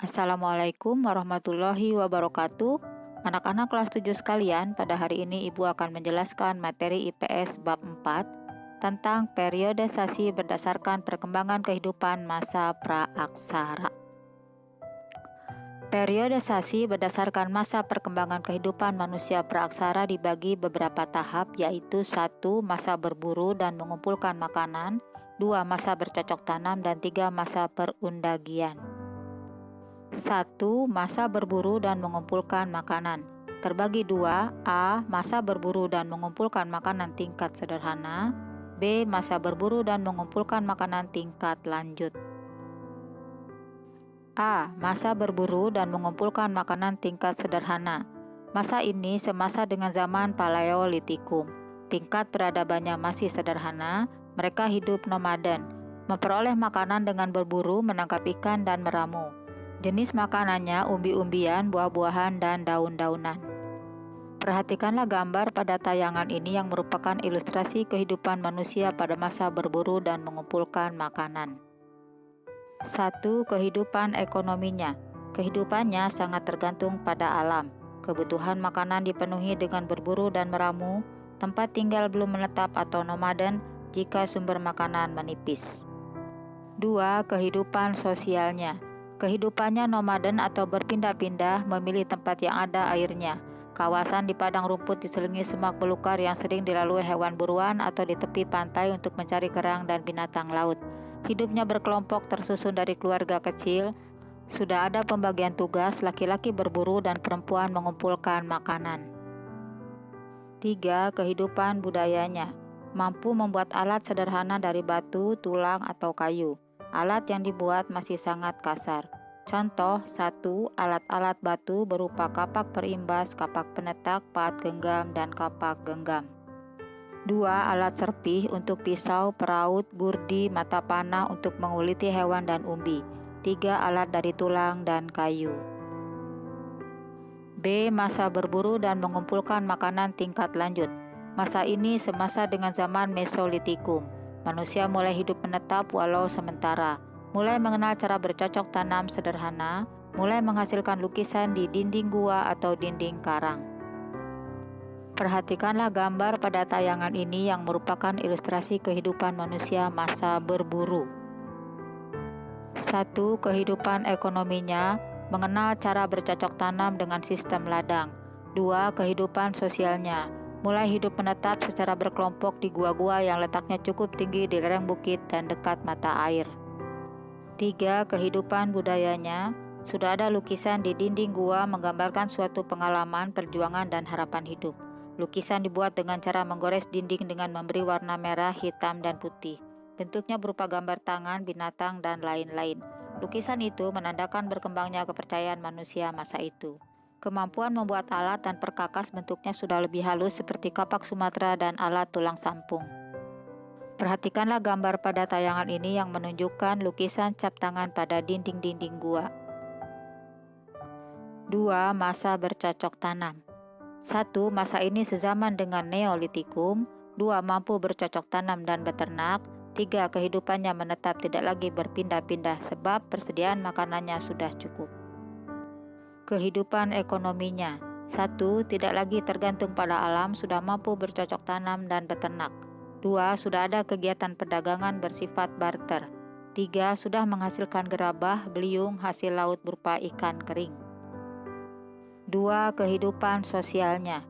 Assalamualaikum warahmatullahi wabarakatuh. Anak-anak kelas 7 sekalian, pada hari ini Ibu akan menjelaskan materi IPS bab 4 tentang periodisasi berdasarkan perkembangan kehidupan masa praaksara. Periodisasi berdasarkan masa perkembangan kehidupan manusia praaksara dibagi beberapa tahap, yaitu 1. Masa berburu dan mengumpulkan makanan, 2. Masa bercocok tanam, dan 3. Masa perundagian. 1. Masa berburu dan mengumpulkan makanan terbagi 2. A. Masa berburu dan mengumpulkan makanan tingkat sederhana, B. Masa berburu dan mengumpulkan makanan tingkat lanjut. A. Masa berburu dan mengumpulkan makanan tingkat sederhana. Masa ini semasa dengan zaman Paleolitikum. Tingkat peradabannya masih sederhana, mereka hidup nomaden, memperoleh makanan dengan berburu, menangkap ikan, dan meramu. Jenis makanannya umbi-umbian, buah-buahan, dan daun-daunan. Perhatikanlah gambar pada tayangan ini yang merupakan ilustrasi kehidupan manusia pada masa berburu dan mengumpulkan makanan. 1. Kehidupan ekonominya. Kehidupannya sangat tergantung pada alam. Kebutuhan makanan dipenuhi dengan berburu dan meramu. Tempat tinggal belum menetap atau nomaden jika sumber makanan menipis. 2. Kehidupan sosialnya. Kehidupannya nomaden atau berpindah-pindah, memilih tempat yang ada airnya. Kawasan di padang rumput diselingi semak belukar yang sering dilalui hewan buruan atau di tepi pantai untuk mencari kerang dan binatang laut. Hidupnya berkelompok tersusun dari keluarga kecil. Sudah ada pembagian tugas, laki-laki berburu dan perempuan mengumpulkan makanan. 3. Kehidupan budayanya. Mampu membuat alat sederhana dari batu, tulang, atau kayu. Alat yang dibuat masih sangat kasar. Contoh 1. Alat-alat batu berupa kapak perimbas, kapak penetak, pahat genggam, dan kapak genggam. 2. Alat serpih untuk pisau, peraut, gurdi, mata panah untuk menguliti hewan dan umbi. 3. Alat dari tulang dan kayu. B. Masa berburu dan mengumpulkan makanan tingkat lanjut. Masa ini semasa dengan zaman Mesolitikum. Manusia mulai hidup menetap walau sementara, mulai mengenal cara bercocok tanam sederhana, mulai menghasilkan lukisan di dinding gua atau dinding karang. Perhatikanlah gambar pada tayangan ini yang merupakan ilustrasi kehidupan manusia masa berburu. 1. Kehidupan ekonominya, mengenal cara bercocok tanam dengan sistem ladang. 2. Kehidupan sosialnya, mulai hidup menetap secara berkelompok di gua-gua yang letaknya cukup tinggi di lereng bukit dan dekat mata air. 3. Kehidupan budayanya, sudah ada lukisan di dinding gua menggambarkan suatu pengalaman, perjuangan, dan harapan hidup. Lukisan dibuat dengan cara menggores dinding dengan memberi warna merah, hitam, dan putih. Bentuknya berupa gambar tangan, binatang, dan lain-lain. Lukisan itu menandakan berkembangnya kepercayaan manusia masa itu. Kemampuan membuat alat dan perkakas bentuknya sudah lebih halus seperti kapak Sumatera dan alat tulang sampung. Perhatikanlah gambar pada tayangan ini yang menunjukkan lukisan cap tangan pada dinding-dinding gua. 2. Masa bercocok tanam. 1. Masa ini sezaman dengan Neolitikum. 2. Mampu bercocok tanam dan beternak. 3. Kehidupannya menetap, tidak lagi berpindah-pindah sebab persediaan makanannya sudah cukup. Kehidupan ekonominya. 1. Tidak lagi tergantung pada alam, sudah mampu bercocok tanam dan beternak. 2. Sudah ada kegiatan perdagangan bersifat barter. 3. Sudah menghasilkan gerabah, beliung, hasil laut berupa ikan kering. 2. Kehidupan sosialnya.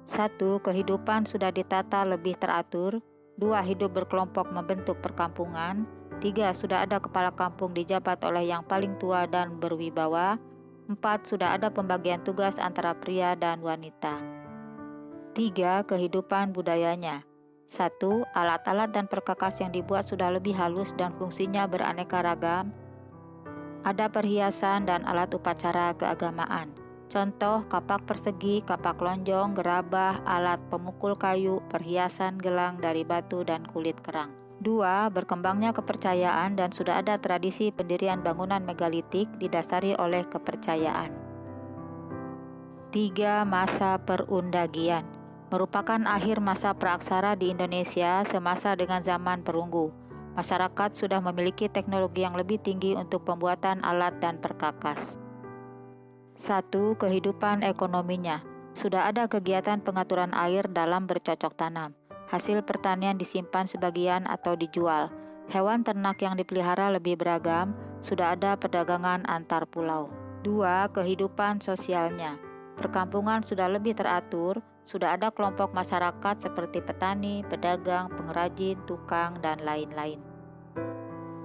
1. Kehidupan sudah ditata lebih teratur. 2. Hidup berkelompok membentuk perkampungan. 3. Sudah ada kepala kampung dijabat oleh yang paling tua dan berwibawa. 4. Sudah ada pembagian tugas antara pria dan wanita. 3. Kehidupan budayanya. 1. Alat-alat dan perkakas yang dibuat sudah lebih halus dan fungsinya beraneka ragam. Ada perhiasan dan alat upacara keagamaan. Contoh, kapak persegi, kapak lonjong, gerabah, alat pemukul kayu, perhiasan gelang dari batu dan kulit kerang. 2. Berkembangnya kepercayaan dan sudah ada tradisi pendirian bangunan megalitik didasari oleh kepercayaan. 3. Masa perundagian. Merupakan akhir masa praaksara di Indonesia semasa dengan zaman perunggu. Masyarakat sudah memiliki teknologi yang lebih tinggi untuk pembuatan alat dan perkakas. 1. Kehidupan ekonominya. Sudah ada kegiatan pengaturan air dalam bercocok tanam. Hasil pertanian disimpan sebagian atau dijual. Hewan ternak yang dipelihara lebih beragam. Sudah ada perdagangan antar pulau. 2. Kehidupan sosialnya. Perkampungan sudah lebih teratur. Sudah ada kelompok masyarakat seperti petani, pedagang, pengrajin, tukang, dan lain-lain.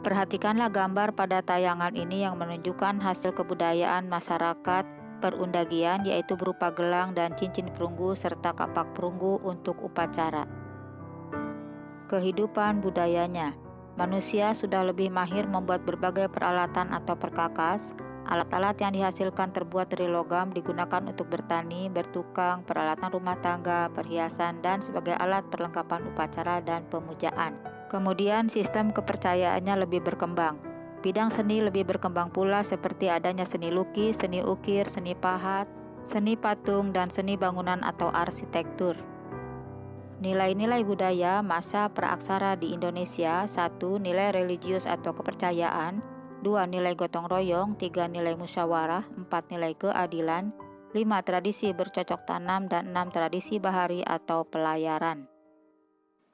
Perhatikanlah gambar pada tayangan ini yang menunjukkan hasil kebudayaan masyarakat perundagian, yaitu berupa gelang dan cincin perunggu serta kapak perunggu untuk upacara. Kehidupan budayanya. Manusia sudah lebih mahir membuat berbagai peralatan atau perkakas. Alat-alat yang dihasilkan terbuat dari logam digunakan untuk bertani, bertukang, peralatan rumah tangga, perhiasan, dan sebagai alat perlengkapan upacara dan pemujaan. Kemudian sistem kepercayaannya lebih berkembang. Bidang seni lebih berkembang pula seperti adanya seni lukis, seni ukir, seni pahat, seni patung, dan seni bangunan atau arsitektur. Nilai-nilai budaya masa praaksara di Indonesia. 1. Nilai religius atau kepercayaan. 2. Nilai gotong royong. 3. Nilai musyawarah. 4. Nilai keadilan. 5. Tradisi bercocok tanam. Dan 6. Tradisi bahari atau pelayaran.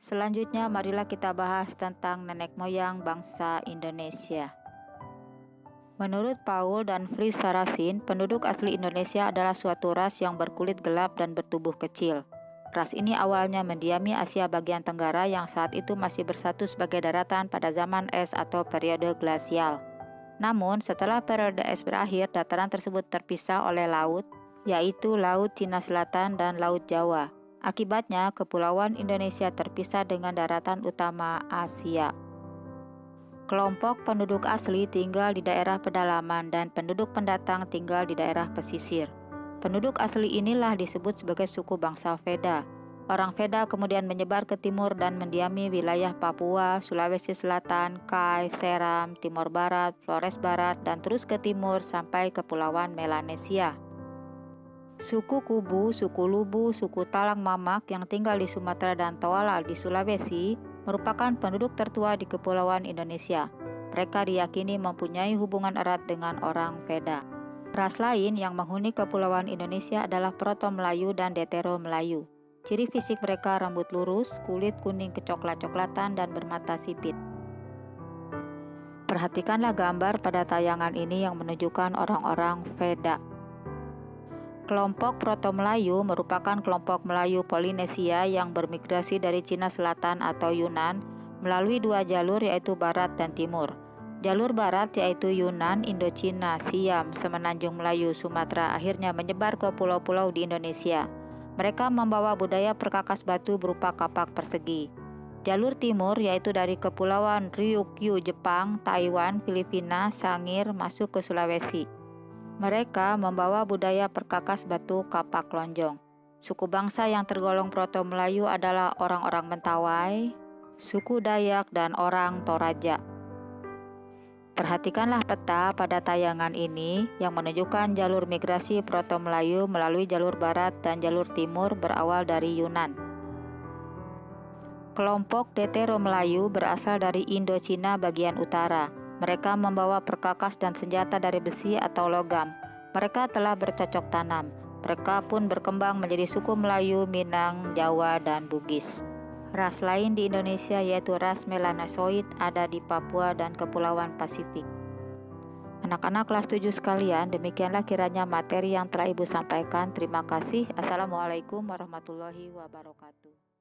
Selanjutnya, marilah kita bahas tentang nenek moyang bangsa Indonesia. Menurut Paul dan Fritz Saracen, penduduk asli Indonesia adalah suatu ras yang berkulit gelap dan bertubuh kecil. Ras ini awalnya mendiami Asia bagian tenggara yang saat itu masih bersatu sebagai daratan pada zaman es atau periode glasial. Namun, setelah periode es berakhir, dataran tersebut terpisah oleh laut, yaitu Laut Cina Selatan dan Laut Jawa. Akibatnya, Kepulauan Indonesia terpisah dengan daratan utama Asia. Kelompok penduduk asli tinggal di daerah pedalaman dan penduduk pendatang tinggal di daerah pesisir. Penduduk asli inilah disebut sebagai suku bangsa Veda. Orang Veda kemudian menyebar ke timur dan mendiami wilayah Papua, Sulawesi Selatan, Kai, Seram, Timor Barat, Flores Barat, dan terus ke timur sampai Kepulauan Melanesia. Suku Kubu, suku Lubu, suku Talang Mamak yang tinggal di Sumatera dan Toala di Sulawesi merupakan penduduk tertua di Kepulauan Indonesia. Mereka diyakini mempunyai hubungan erat dengan orang Veda. Ras lain yang menghuni Kepulauan Indonesia adalah Proto Melayu dan Detero Melayu. Ciri fisik mereka rambut lurus, kulit kuning kecoklat-coklatan, dan bermata sipit. Perhatikanlah gambar pada tayangan ini yang menunjukkan orang-orang Veda. Kelompok Proto Melayu merupakan kelompok Melayu Polinesia yang bermigrasi dari Cina Selatan atau Yunan melalui dua jalur yaitu Barat dan Timur. Jalur Barat yaitu Yunan, Indochina, Siam, Semenanjung Melayu, Sumatera akhirnya menyebar ke pulau-pulau di Indonesia. Mereka membawa budaya perkakas batu berupa kapak persegi. Jalur Timur yaitu dari Kepulauan Ryukyu, Jepang, Taiwan, Filipina, Sangir masuk ke Sulawesi. Mereka membawa budaya perkakas batu kapak lonjong. Suku bangsa yang tergolong Proto Melayu adalah orang-orang Mentawai, suku Dayak, dan orang Toraja. Perhatikanlah peta pada tayangan ini yang menunjukkan jalur migrasi Proto Melayu melalui jalur Barat dan jalur Timur berawal dari Yunan. Kelompok Detero Melayu berasal dari Indochina bagian utara. Mereka membawa perkakas dan senjata dari besi atau logam. Mereka telah bercocok tanam. Mereka pun berkembang menjadi suku Melayu, Minang, Jawa, dan Bugis. Ras lain di Indonesia yaitu ras Melanosoid ada di Papua dan Kepulauan Pasifik. Anak-anak kelas 7 sekalian, demikianlah kiranya materi yang telah Ibu sampaikan. Terima kasih. Assalamualaikum warahmatullahi wabarakatuh.